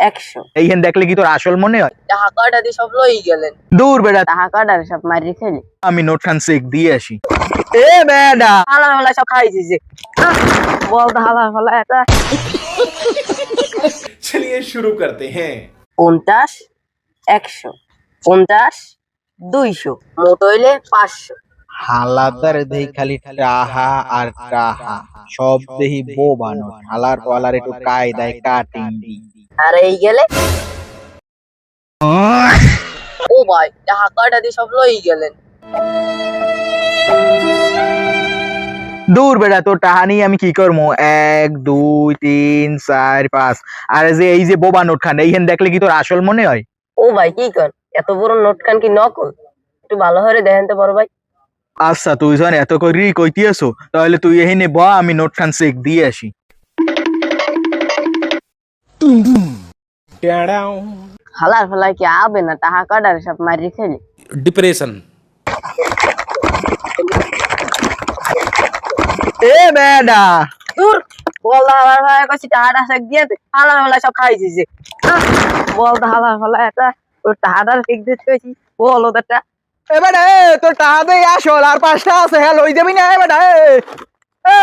100 এইখান দেখলে কি তোর আসল মনে হয়? টাকা কাটা দিয়ে সব লই গেলেন। দূর বেটা, টাকা কাটার সব মারি খেলি। আমি নোটখান চেক দিয়ে আসি। এ বেটা, হালার ফালা সব খাই দিছে। বল তো হালার ফালা এটা चलिए शुरू करते हैं। 50 100 50 200 মোট হইলে 500। হালাদার দেহি খালি টাহা আর টাহা, সব দেহি বোবানো। হালার পালার একটু কায়দায় কাটিং দি। আর এই গেলে ও ভাই টাকা কাটা দিয়ে সব লই গেলেন। দূর বেটা, তোর টাহা নিয়ে আমি কি করবো? 1 2 3 4 5। আর যে এই যে বোবা নোট খান, এইখান দেখলে কি তোর আসল মনে হয়? ও ভাই কি কর, এত বড় নোট খান কি নকল? একটু ভালো করে দেখেন তো বড় ভাই। আচ্ছা, তুই যখন এত করি কইতেছো, তাহলে তুই এখানে ব, আমি নোট খান চেক দিয়ে আসি। হালার ফালা কি আবে না, টাকা কাটার সব মারি খেলি। डिप्रेशन। এ বেটা, দূর বল তো হালার ফালা কইছি টাকাটা চেক দিয়ে দে। হালার ফালা সব খাই দিছে। বল তো হালার ফালা এটা ওর টাকাটা চেক দিতে কইছি। বল ওটা এ বেটা, তোর টাহা দেই আসল, আর 5টা আছে, হ্যাঁ লই যাবি না? এ বেটা, এ